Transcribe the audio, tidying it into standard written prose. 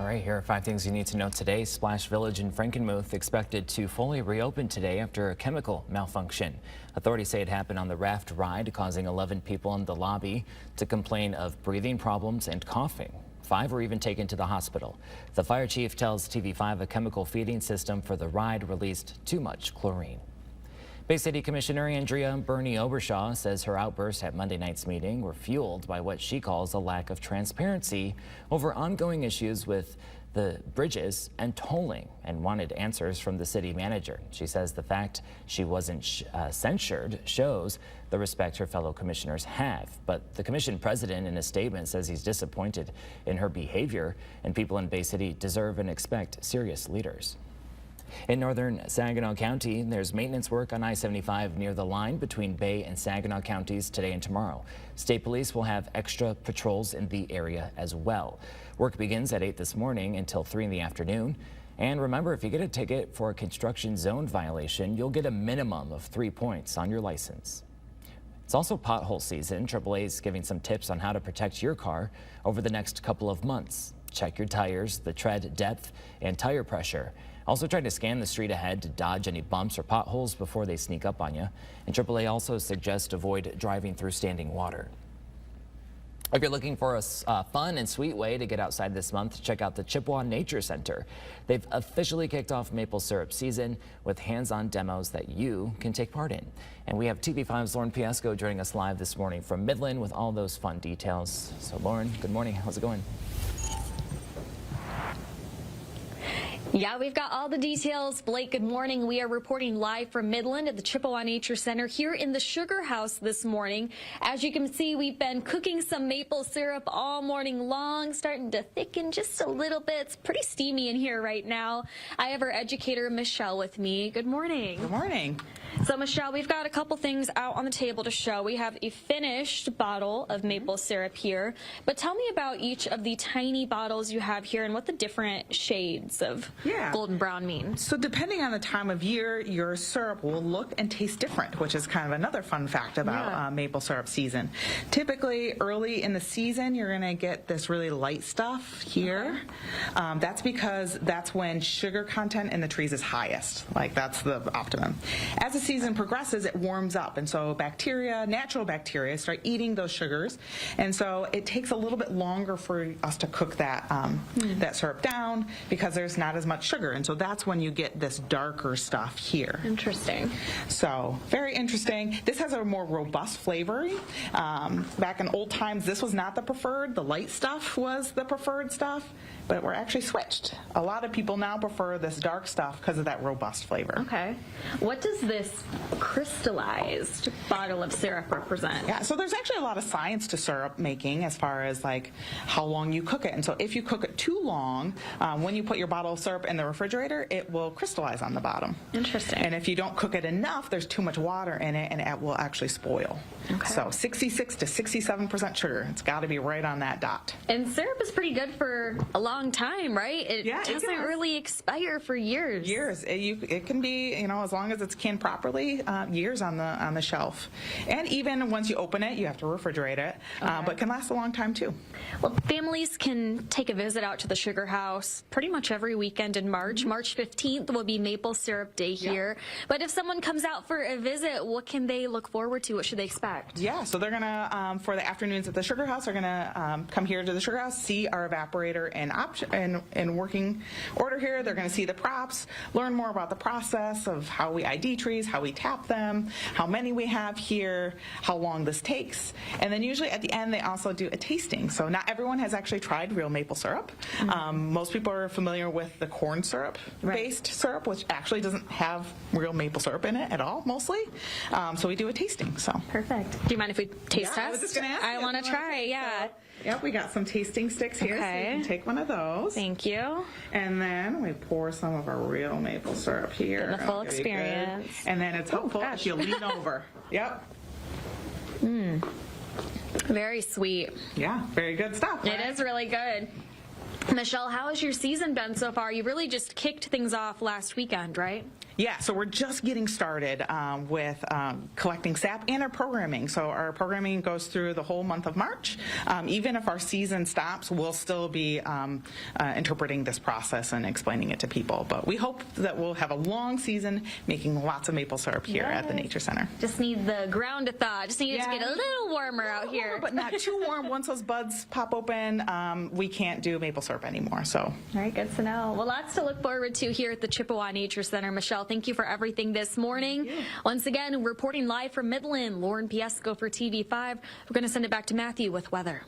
All right, here are 5 things you need to know today. Splash Village in Frankenmuth expected to fully reopen today after a chemical malfunction. Authorities say it happened on the raft ride, causing 11 people in the lobby to complain of breathing problems and coughing. 5 were even taken to the hospital. The fire chief tells TV5 a chemical feeding system for the ride released too much chlorine. Bay City Commissioner Andrea Bernie Obershaw says her outbursts at Monday night's meeting were fueled by what she calls a lack of transparency over ongoing issues with the bridges and tolling, and wanted answers from the city manager. She says the fact she wasn't censured shows the respect her fellow commissioners have. But the commission president in a statement says he's disappointed in her behavior, and people in Bay City deserve and expect serious leaders. In northern Saginaw County, there's maintenance work on I-75 near the line between Bay and Saginaw counties today and tomorrow. State police will have extra patrols in the area as well. Work begins at 8 this morning until 3 in the afternoon. And remember, if you get a ticket for a construction zone violation, you'll get a minimum of 3 points on your license. It's also pothole season. AAA is giving some tips on how to protect your car over the next couple of months. Check your tires, the tread depth, and tire pressure. Also try to scan the street ahead to dodge any bumps or potholes before they sneak up on you. And AAA also suggests avoid driving through standing water. If you're looking for a fun and sweet way to get outside this month, check out the Chippewa Nature Center. They've officially kicked off maple syrup season with hands-on demos that you can take part in. And we have TV5's Lauren Piesco joining us live this morning from Midland with all those fun details. So Lauren, good morning. How's it going? Yeah, we've got all the details. Blake, good morning. We are reporting live from Midland at the Chippewa Nature Center here in the Sugar House this morning. As you can see, we've been cooking some maple syrup all morning long, starting to thicken just a little bit. It's pretty steamy in here right now. I have our educator, Michelle, with me. Good morning. Good morning. So, Michelle, we've got a couple things out on the table to show. We have a finished bottle of maple syrup here, but tell me about each of the tiny bottles you have here and what the different shades of golden brown mean. So depending on the time of year, your syrup will look and taste different, which is kind of another fun fact about maple syrup season. Typically, early in the season, you're going to get this really light stuff here. That's because that's when sugar content in the trees is highest. Like, that's the optimum. As the season progresses, it warms up, and so bacteria, natural bacteria, start eating those sugars, and so it takes a little bit longer for us to cook that that syrup down because there's not as much sugar, and so that's when you get this darker stuff here. Interesting. So very interesting. This has a more robust flavor. Back in old times, this was not the preferred. The light stuff was the preferred stuff, but we're actually switched. A lot of people now prefer this dark stuff because of that robust flavor. Okay. What does this crystallized bottle of syrup represent? Yeah, so there's actually a lot of science to syrup making as far as like how long you cook it. And so if you cook it too long, when you put your bottle of syrup in the refrigerator, it will crystallize on the bottom. Interesting. And if you don't cook it enough, there's too much water in it and it will actually spoil. Okay. So 66 to 67% sugar. It's got to be right on that dot. And syrup is pretty good for a long time, right? It doesn't really expire for years. Years. It can be, you know, as long as it's canned properly, years on the shelf. And even once you open it, you have to refrigerate it, but can last a long time too. Well, families can take a visit out to the Sugar House pretty much every weekend in March. March 15th will be Maple Syrup Day here. But if someone comes out for a visit, what can they look forward to? What should they expect? Yeah, so they're gonna for the afternoons at the Sugar House, they're gonna come here to the Sugar House, see our evaporator in working order here. They're gonna see the props, learn more about the process of how we ID trees, how we tap them, how many we have here, how long this takes, and then usually at the end they also do a tasting. So not everyone has actually tried real maple syrup. Most people are familiar with the corn syrup based syrup, which actually doesn't have real maple syrup in it at all, mostly. So we do a tasting. So perfect. Do you mind if we taste test? I was just gonna ask. I want to try. Yeah. Yep, we got some tasting sticks here, so you can take one of those. Thank you. And then we pour some of our real maple syrup here. Get the full experience. And then it's helpful if you lean over. Yep. Very sweet. Yeah, very good stuff. It is really good. Michelle, how has your season been so far? You really just kicked things off last weekend, right? Yeah, so we're just getting started with collecting sap and our programming. So our programming goes through the whole month of March. Even if our season stops, we'll still be interpreting this process and explaining it to people. But we hope that we'll have a long season making lots of maple syrup here at the Nature Center. Just need the ground to thaw. Just need it to get a little warmer out here. But not too warm. Once those buds pop open, we can't do maple syrup anymore. So. All right, good to know. Well, lots to look forward to here at the Chippewa Nature Center. Michelle, thank you for everything this morning. Once again, reporting live from Midland, Lauren Piesco for TV5. We're going to send it back to Matthew with weather.